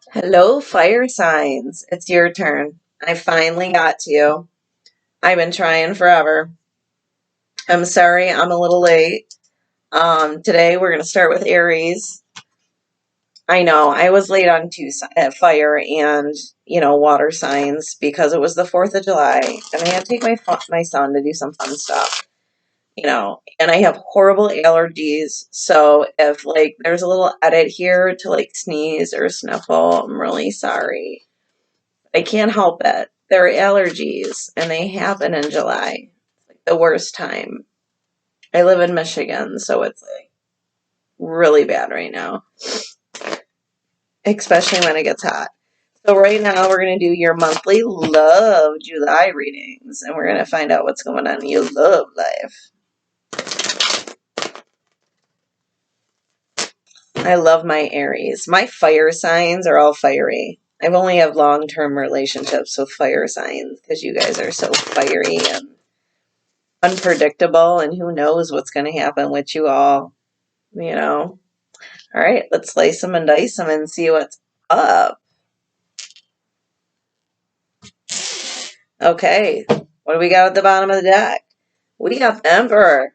Hello, fire signs. It's your turn. I finally got to you. I've been trying forever. I'm sorry I'm a little late. Today we're going to start with Aries. I know I was late on two fire and water signs because it was the 4th of July and I had to take my son to do some fun stuff. And I have horrible allergies. So if there's a little edit here to sneeze or sniffle, I'm really sorry. I can't help it. They're allergies, and they happen in July. It's the worst time. I live in Michigan, so it's really bad right now, especially when it gets hot. So right now we're going to do your monthly love July readings, and we're going to find out what's going on in your love life. I love my Aries. My fire signs are all fiery. I've only have long-term relationships with fire signs because you guys are so fiery and unpredictable, and who knows what's going to happen with you all. All right, let's slice them and dice them and see what's up. Okay, what do we got at the bottom of the deck? We got the Emperor.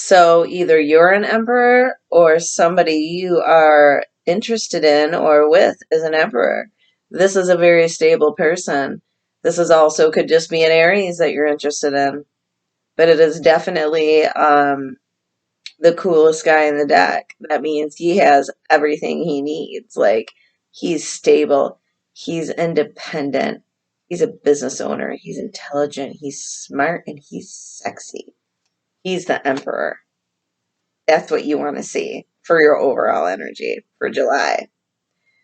So either you're an Emperor or somebody you are interested in or with is an Emperor. This is a very stable person. This is also could just be an Aries that you're interested in. But it is definitely the coolest guy in the deck. That means he has everything he needs. He's stable, he's independent, he's a business owner, he's intelligent, he's smart, and he's sexy. He's the Emperor. That's what you want to see for your overall energy for July.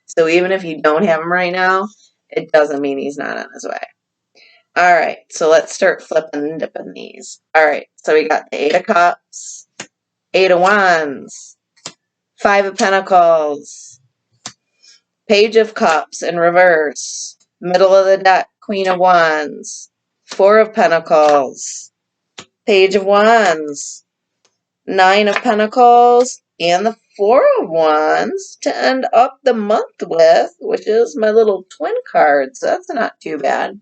So even if you don't have him right now, it doesn't mean he's not on his way. All right, so let's start flipping and dipping these. All right, so we got the Eight of Cups, Eight of Wands, Five of Pentacles, Page of Cups in reverse, middle of the deck, Queen of Wands, Four of Pentacles, Page of Wands, Nine of Pentacles, and the Four of Wands to end up the month with, which is my little twin card, so that's not too bad.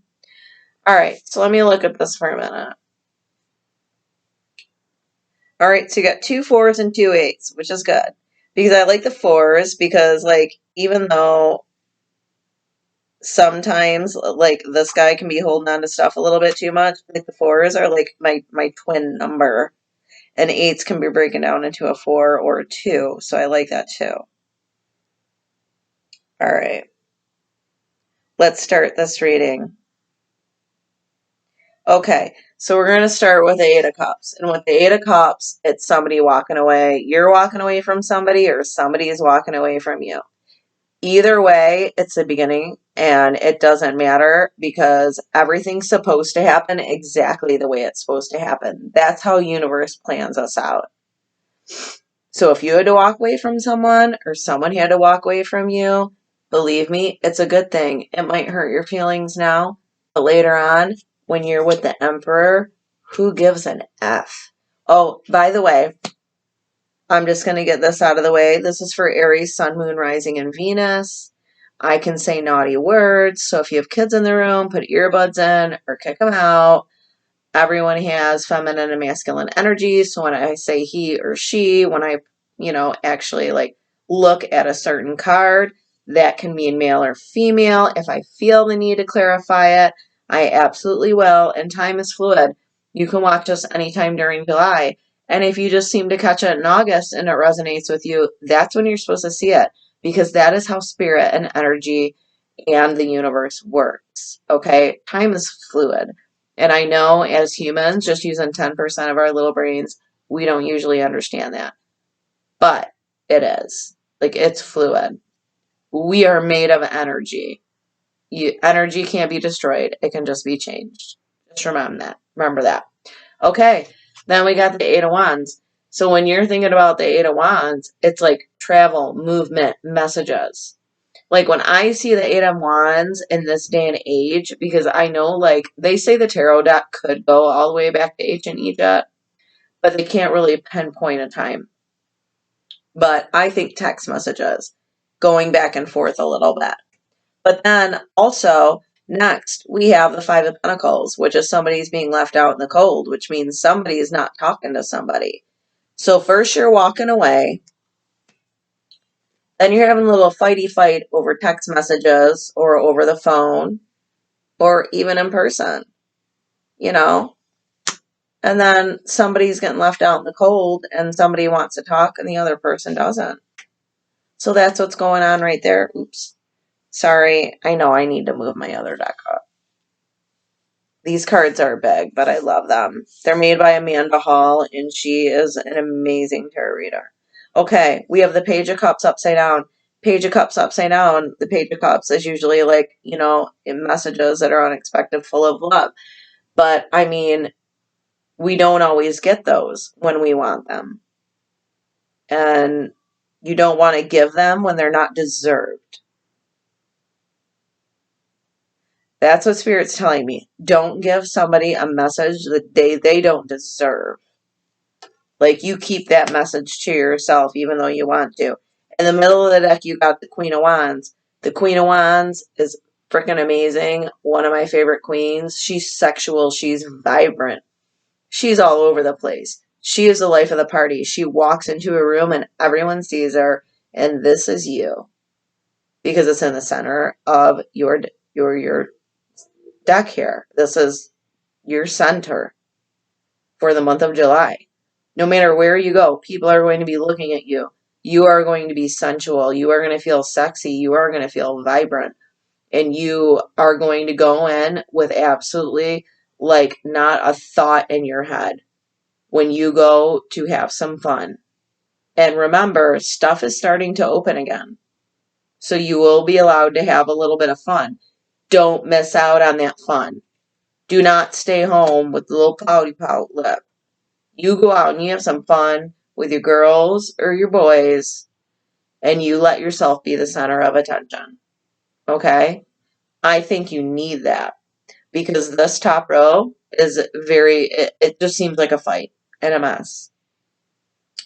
All right, so let me look at this for a minute. All right, so you got 2 4s and 2 8s, which is good. Because I like the 4s because, even though sometimes, this guy can be holding on to stuff a little bit too much, the 4s are, my twin number. And 8s can be breaking down into a 4 or a 2, so I like that too. All right. Let's start this reading. Okay, so we're going to start with the Eight of Cups. And with the Eight of Cups, it's somebody walking away. You're walking away from somebody or somebody is walking away from you. Either way, it's the beginning and it doesn't matter because everything's supposed to happen exactly the way it's supposed to happen. That's how universe plans us out. So if you had to walk away from someone or someone had to walk away from you, believe me, it's a good thing. It might hurt your feelings now, but later on, when you're with the Emperor, who gives an F? Oh, by the way, I'm just going to get this out of the way. This is for Aries, Sun, Moon, Rising, and Venus. I can say naughty words, so if you have kids in the room, put earbuds in or kick them out. Everyone has feminine and masculine energy, so when I say he or she, when I, actually look at a certain card, that can mean male or female. If I feel the need to clarify it, I absolutely will, and time is fluid. You can watch us anytime during July. And if you just seem to catch it in August and it resonates with you, that's when you're supposed to see it because that is how spirit and energy and the universe works. Okay? Time is fluid. And I know as humans, just using 10% of our little brains, we don't usually understand that. But it is. It's fluid. We are made of energy. Energy can't be destroyed. It can just be changed. Just remember that. Okay, then we got the Eight of Wands. So when you're thinking about the Eight of Wands, it's like travel, movement, messages. When I see the Eight of Wands in this day and age, because I know, they say the tarot deck could go all the way back to ancient Egypt, but they can't really pinpoint a time. But I think text messages, going back and forth a little bit. But then also, next, we have the Five of Pentacles, which is somebody's being left out in the cold, which means somebody is not talking to somebody. So first you're walking away, then you're having a little fighty fight over text messages or over the phone or even in person, you know? And then somebody's getting left out in the cold and somebody wants to talk and the other person doesn't. So that's what's going on right there. Oops. Sorry. I know I need to move my other deck up. These cards are big, but I love them. They're made by Amanda Hall, and she is an amazing tarot reader. Okay, we have the Page of Cups upside down. Page of Cups upside down. The Page of Cups is usually like, you know, in messages that are unexpected, full of love. But, I mean, we don't always get those when we want them. And you don't want to give them when they're not deserved. That's what Spirit's telling me. Don't give somebody a message that they don't deserve. Like, you keep that message to yourself even though you want to. In the middle of the deck, you got the Queen of Wands. The Queen of Wands is freaking amazing. One of my favorite queens. She's sexual. She's vibrant. She's all over the place. She is the life of the party. She walks into a room and everyone sees her. And this is you. Because it's in the center of your deck here. This is your center for the month of July. No matter where you go, people are going to be looking at you. You are going to be sensual. You are going to feel sexy. You are going to feel vibrant. And you are going to go in with absolutely, like, not a thought in your head when you go to have some fun. And remember, stuff is starting to open again. So you will be allowed to have a little bit of fun. Don't miss out on that fun. Do not stay home with the little pouty pout lip. You go out and you have some fun with your girls or your boys, and you let yourself be the center of attention. Okay? I think you need that because this top row is it just seems like a fight and a mess.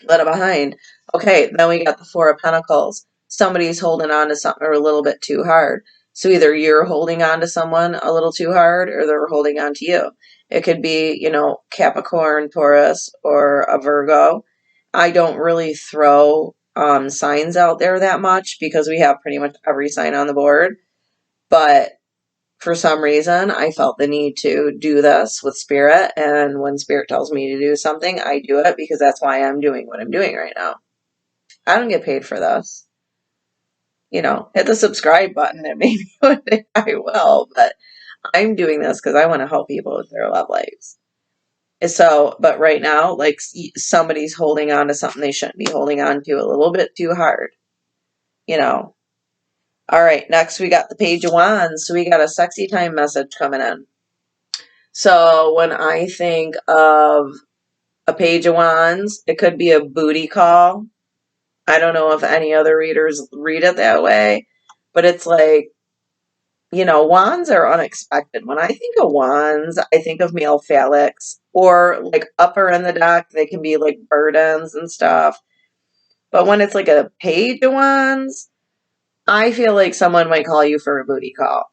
Let it behind. Okay, then we got the Four of Pentacles. Somebody's holding on to something a little bit too hard. So either you're holding on to someone a little too hard or they're holding on to you. It could be, you know, Capricorn, Taurus, or a Virgo. I don't really throw signs out there that much because we have pretty much every sign on the board. But for some reason, I felt the need to do this with Spirit. And when Spirit tells me to do something, I do it because that's why I'm doing what I'm doing right now. I don't get paid for this. You know, hit the subscribe button and maybe one day I will. But I'm doing this because I want to help people with their love lives. So, but right now, like somebody's holding on to something they shouldn't be holding on to a little bit too hard. You know. All right, next we got the Page of Wands. So we got a sexy time message coming in. So when I think of a Page of Wands, it could be a booty call. I don't know if any other readers read it that way, but it's like, you know, wands are unexpected. When I think of wands, I think of male phallics or like upper in the deck, they can be like burdens and stuff. But when it's like a Page of Wands, I feel like someone might call you for a booty call.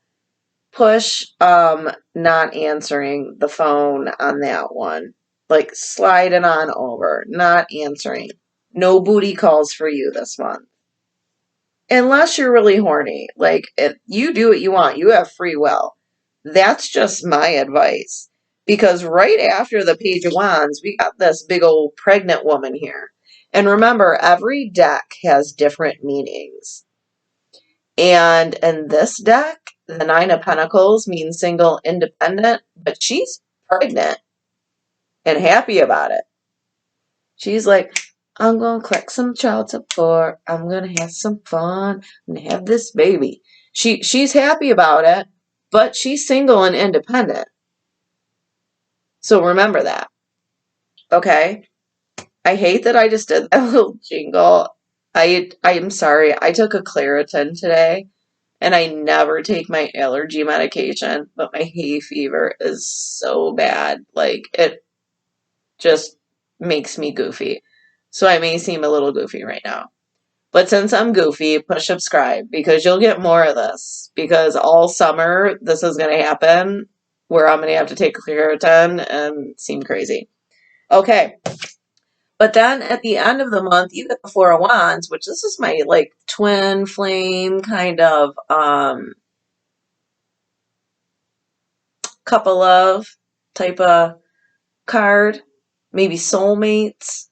Push not answering the phone on that one. Like slide it on over, not answering. No booty calls for you this month. Unless you're really horny. Like, you do what you want. You have free will. That's just my advice. Because right after the Page of Wands, we got this big old pregnant woman here. And remember, every deck has different meanings. And in this deck, the Nine of Pentacles means single, independent, but she's pregnant and happy about it. She's like, I'm going to collect some child support. I'm going to have some fun. I'm going to have this baby. She's happy about it, but she's single and independent. So remember that. Okay? I hate that I just did that little jingle. I'm sorry. I took a Claritin today. And I never take my allergy medication, but my hay fever is so bad. Like, it just makes me goofy. So I may seem a little goofy right now. But since I'm goofy, push subscribe because you'll get more of this. Because all summer, this is going to happen where I'm going to have to take Claritin and seem crazy. Okay. But then at the end of the month, you get the Four of Wands, which this is my like twin flame kind of couple of type of card. Maybe soulmates.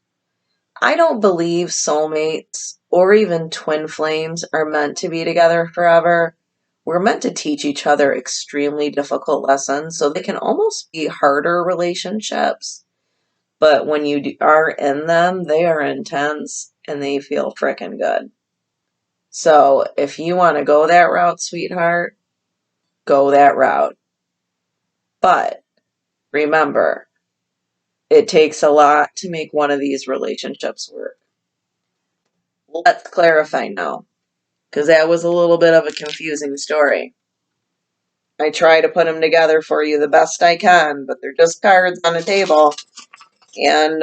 I don't believe soulmates or even twin flames are meant to be together forever. We're meant to teach each other extremely difficult lessons, so they can almost be harder relationships. But when you are in them, they are intense and they feel frickin' good. So if you want to go that route, sweetheart, go that route. But remember, it takes a lot to make one of these relationships work. Let's clarify now, because that was a little bit of a confusing story. I try to put them together for you the best I can, but they're just cards on a table, and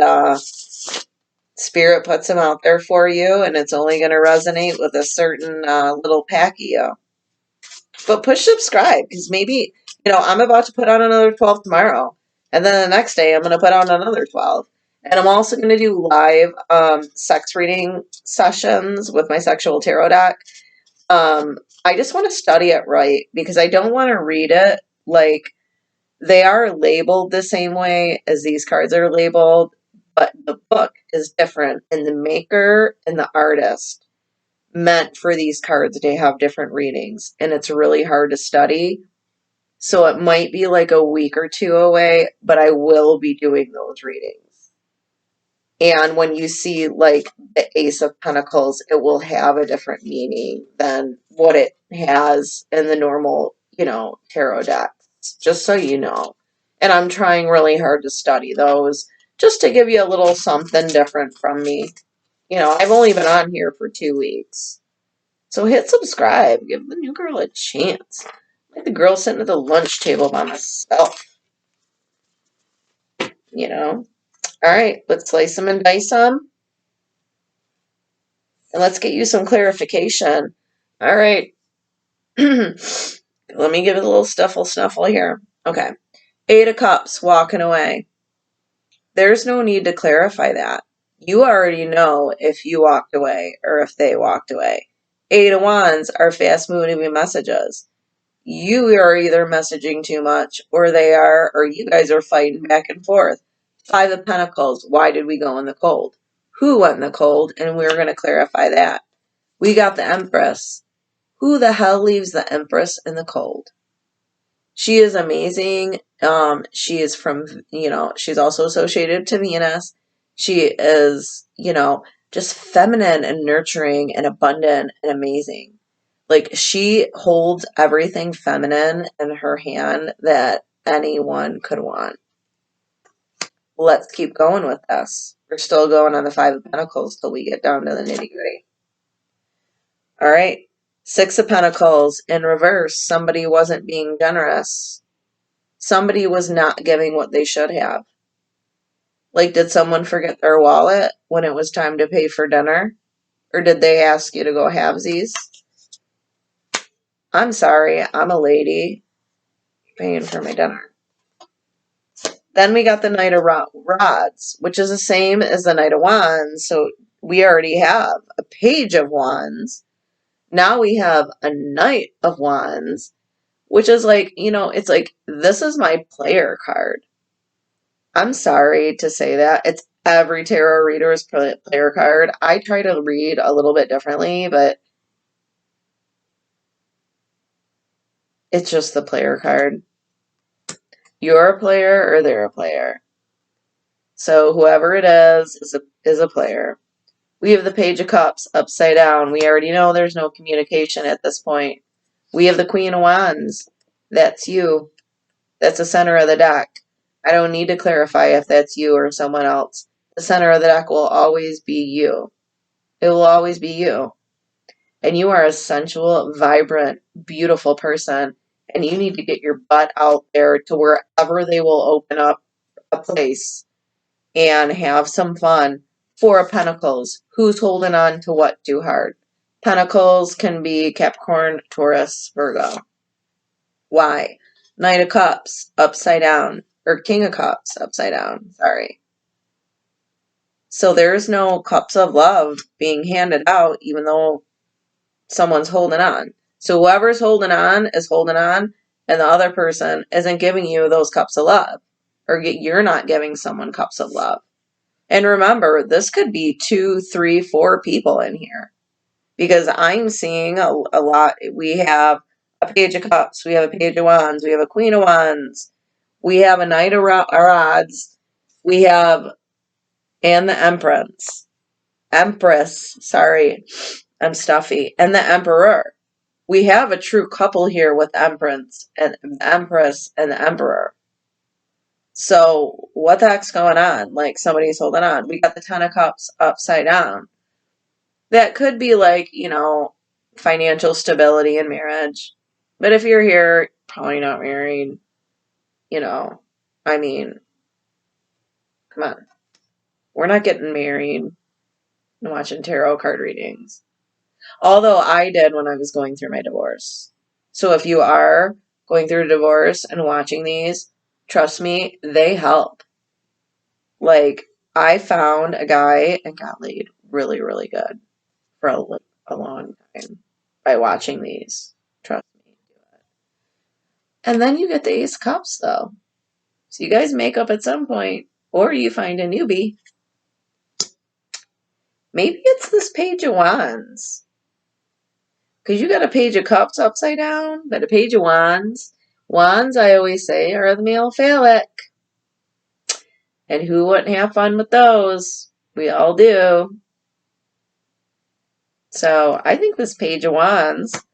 Spirit puts them out there for you, and it's only going to resonate with a certain little pack of you. But push subscribe, because maybe, I'm about to put on another 12 tomorrow, and then the next day I'm going to put on another 12. And I'm also going to do live sex reading sessions with my sexual tarot deck. I just want to study it right because I don't want to read it like they are labeled the same way as these cards are labeled, but the book is different, and the maker and the artist meant for these cards to have different readings, and it's really hard to study. So it might be like a week or two away, but I will be doing those readings. And when you see like the Ace of Pentacles, it will have a different meaning than what it has in the normal, tarot decks, just so you know. And I'm trying really hard to study those just to give you a little something different from me. I've only been on here for 2 weeks. So hit subscribe. Give the new girl a chance. Like the girl sitting at the lunch table by myself. All right, let's slice them and dice them. And let's get you some clarification. All right. Let me give it a little snuffle here. Okay. 8 of Cups, walking away. There's no need to clarify that. You already know if you walked away or if they walked away. 8 of Wands are fast-moving messages. You are either messaging too much, or they are, or you guys are fighting back and forth. 5 of Pentacles, why did we go in the cold? Who went in the cold? And we're going to clarify that. We got the Empress. Who the hell leaves the Empress in the cold? She is amazing. She is from, she's also associated to Venus. She is, just feminine and nurturing and abundant and amazing. Like, she holds everything feminine in her hand that anyone could want. Let's keep going with this. We're still going on the 5 of Pentacles till we get down to the nitty-gritty. All right. 6 of Pentacles in reverse. Somebody wasn't being generous. Somebody was not giving what they should have. Like, did someone forget their wallet when it was time to pay for dinner? Or did they ask you to go halvesies? I'm sorry, I'm a lady paying for my dinner. Then we got the Knight of Rods, which is the same as the Knight of Wands. So we already have a Page of Wands. Now we have a Knight of Wands, which is like, it's like, this is my player card. I'm sorry to say that. It's every tarot reader's player card. I try to read a little bit differently, but it's just the player card. You're a player or they're a player. So whoever it is a player. We have the Page of Cups upside down. We already know there's no communication at this point. We have the Queen of Wands. That's you. That's the center of the deck. I don't need to clarify if that's you or someone else. The center of the deck will always be you. It will always be you. And you are a sensual, vibrant, beautiful person. And you need to get your butt out there to wherever they will open up a place and have some fun. Four of Pentacles. Who's holding on to what too hard? Pentacles can be Capricorn, Taurus, Virgo. Why? Knight of Cups, upside down. Or King of Cups, upside down. Sorry. So there's no cups of love being handed out, even though someone's holding on. So whoever's holding on is holding on, and the other person isn't giving you those cups of love. Or you're not giving someone cups of love. And remember, this could be 2, 3, 4 people in here. Because I'm seeing a lot. We have a Page of Cups. We have a Page of Wands. We have a Queen of Wands. We have a Knight of Rods. We have, and the Empress. Sorry, I'm stuffy. And the Emperor. We have a true couple here with Empress and the Emperor. So what the heck's going on? Like somebody's holding on. We got the Ten of Cups upside down. That could be like, financial stability in marriage. But if you're here, probably not married, I mean, come on. We're not getting married and watching tarot card readings. Although I did when I was going through my divorce. So if you are going through a divorce and watching these, trust me, they help. Like, I found a guy and got laid really, really good for a long time by watching these. Trust me. And then you get the Ace of Cups, though. So you guys make up at some point, or you find a newbie. Maybe it's this Page of Wands. Because you got a Page of Cups upside down, but a Page of Wands. Wands, I always say, are the male phallic. And who wouldn't have fun with those? We all do. So I think this Page of Wands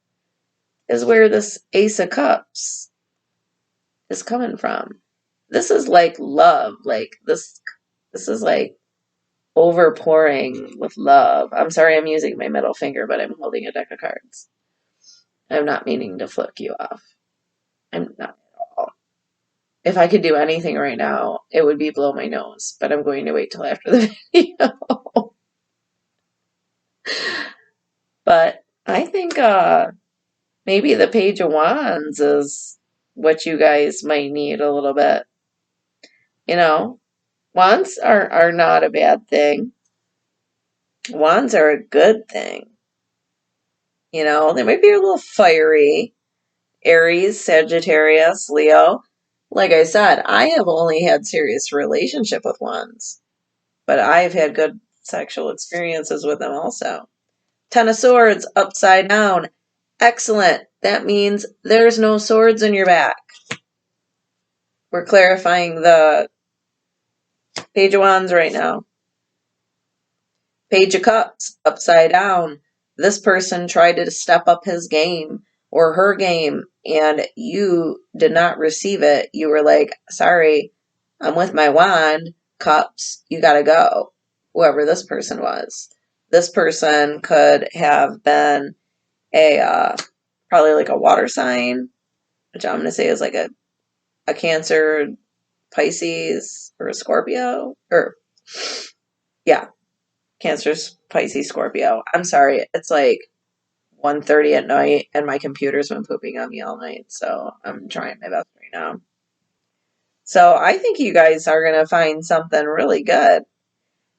is where this Ace of Cups is coming from. This is like love. Like this is like overpouring with love. I'm sorry I'm using my middle finger, but I'm holding a deck of cards. I'm not meaning to flick you off. I'm not at all. If I could do anything right now, it would be blow my nose, but I'm going to wait till after the video. But I think maybe the Page of Wands is what you guys might need a little bit. Wands are not a bad thing. Wands are a good thing. They might be a little fiery. Aries, Sagittarius, Leo. Like I said, I have only had serious relationship with wands, but I've had good sexual experiences with them also. Ten of Swords, upside down. Excellent. That means there's no swords in your back. We're clarifying the Page of Wands right now. Page of Cups, upside down. This person tried to step up his game or her game, and you did not receive it. You were like, sorry, I'm with my wand. Cups, you gotta go. Whoever this person was. This person could have been probably like a water sign, which I'm going to say is like a Cancer, Pisces, or a Scorpio. Yeah. Cancer, Pisces, Scorpio. I'm sorry. It's like 1:30 at night and my computer's been pooping on me all night. So I'm trying my best right now. So I think you guys are going to find something really good.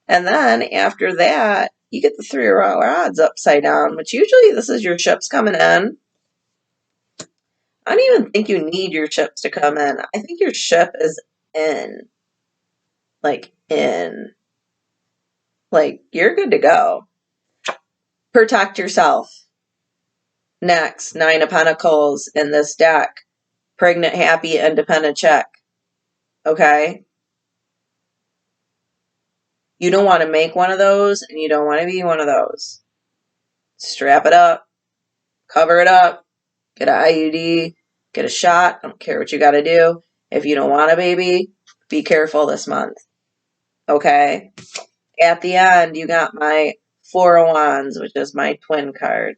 And then after that, you get the Three of Rods upside down, which usually this is your ships coming in. I don't even think you need your ships to come in. I think your ship is in. Like, in. Like, you're good to go. Protect yourself. Next, Nine of Pentacles in this deck. Pregnant, happy, independent chick. Okay? You don't want to make one of those, and you don't want to be one of those. Strap it up. Cover it up. Get an IUD. Get a shot. I don't care what you got to do. If you don't want a baby, be careful this month. Okay? At the end, you got my Four of Wands, which is my twin card.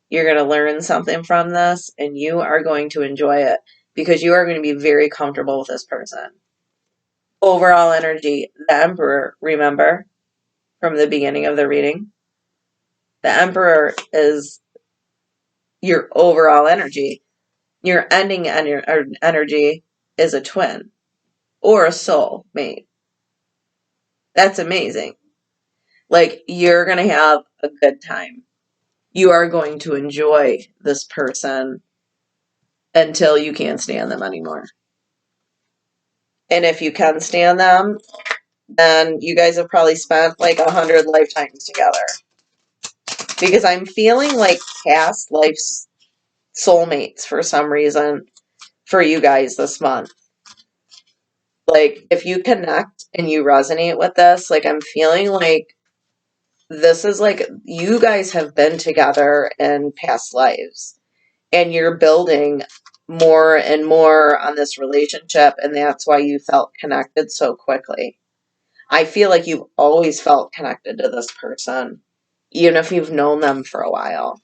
You're going to learn something from this, and you are going to enjoy it because you are going to be very comfortable with this person. Overall energy, the Emperor, remember? from the beginning of the reading. The Emperor is your overall energy. Your ending energy is a twin or a soul mate. That's amazing. Like, you're going to have a good time. You are going to enjoy this person until you can't stand them anymore. And if you can stand them, then you guys have probably spent like 100 lifetimes together. Because I'm feeling like past life soulmates for some reason for you guys this month. Like, if you connect and you resonate with this, like, I'm feeling like this is like you guys have been together in past lives and you're building more and more on this relationship, and that's why you felt connected so quickly. I feel like you've always felt connected to this person, even if you've known them for a while.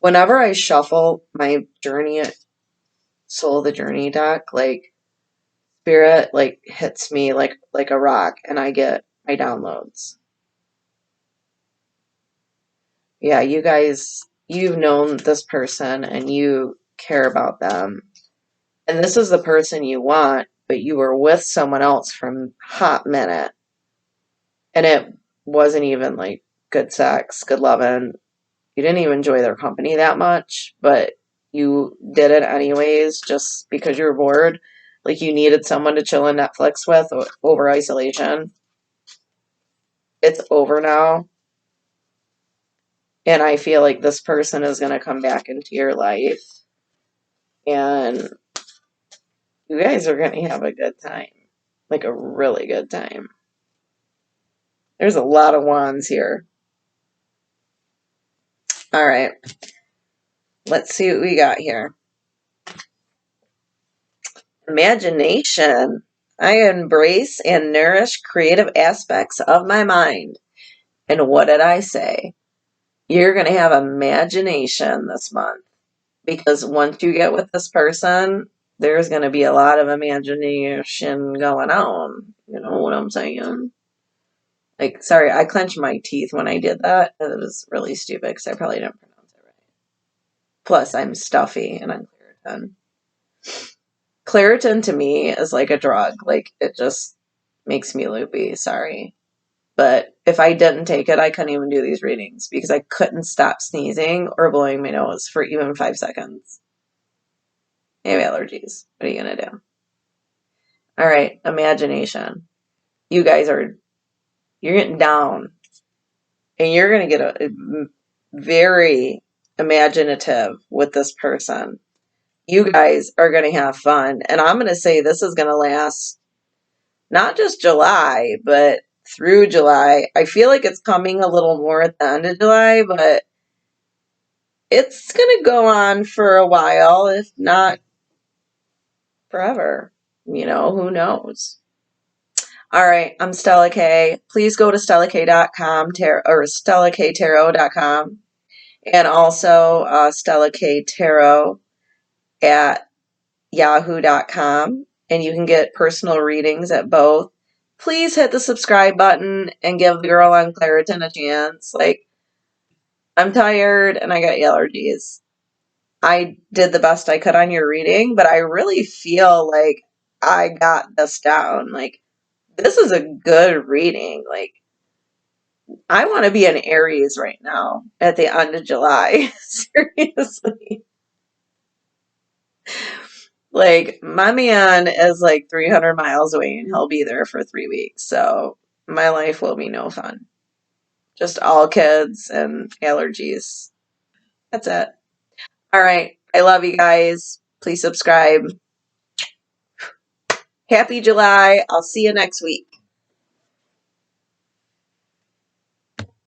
Whenever I shuffle my journey, soul of the journey deck, like, spirit like hits me like a rock and I get my downloads. Yeah, you guys, you've known this person and you care about them. And this is the person you want, but you were with someone else from hot minute. And it wasn't even like good sex, good loving. You didn't even enjoy their company that much, but you did it anyways just because you were bored. Like, you needed someone to chill on Netflix with over isolation. It's over now. And I feel like this person is going to come back into your life. And you guys are going to have a good time. Like, a really good time. There's a lot of wands here. All right. Let's see what we got here. Imagination. I embrace and nourish creative aspects of my mind. And what did I say? You're going to have imagination this month. Because once you get with this person, there's going to be a lot of imagination going on. You know what I'm saying? Like, sorry, I clenched my teeth when I did that. It was really stupid because I probably didn't pronounce it right. Plus, I'm stuffy and I'm Claritin. Claritin to me is like a drug. Like, it just makes me loopy. Sorry. But if I didn't take it, I couldn't even do these readings because I couldn't stop sneezing or blowing my nose for even 5 seconds. I have allergies. What are you going to do? All right, imagination. You guys are, you're getting down. And you're going to get a very imaginative with this person. You guys are going to have fun. And I'm going to say this is going to last not just July, but through July. I feel like it's coming a little more at the end of July, but it's going to go on for a while, if not forever. You know, who knows? All right, I'm Stella K. Please go to stellak.com or stellaktarot.com, and also Stella K Tarot at yahoo.com, and you can get personal readings at both. Please hit the subscribe button and give the girl on Claritin a chance. Like, I'm tired and I got allergies. I did the best I could on your reading, but I really feel like I got this down. Like, this is a good reading. Like, I want to be an Aries right now at the end of July. Seriously. Like, my man is like 300 miles away and he'll be there for 3 weeks. So my life will be no fun. Just all kids and allergies. That's it. All right. I love you guys. Please subscribe. Happy July. I'll see you next week.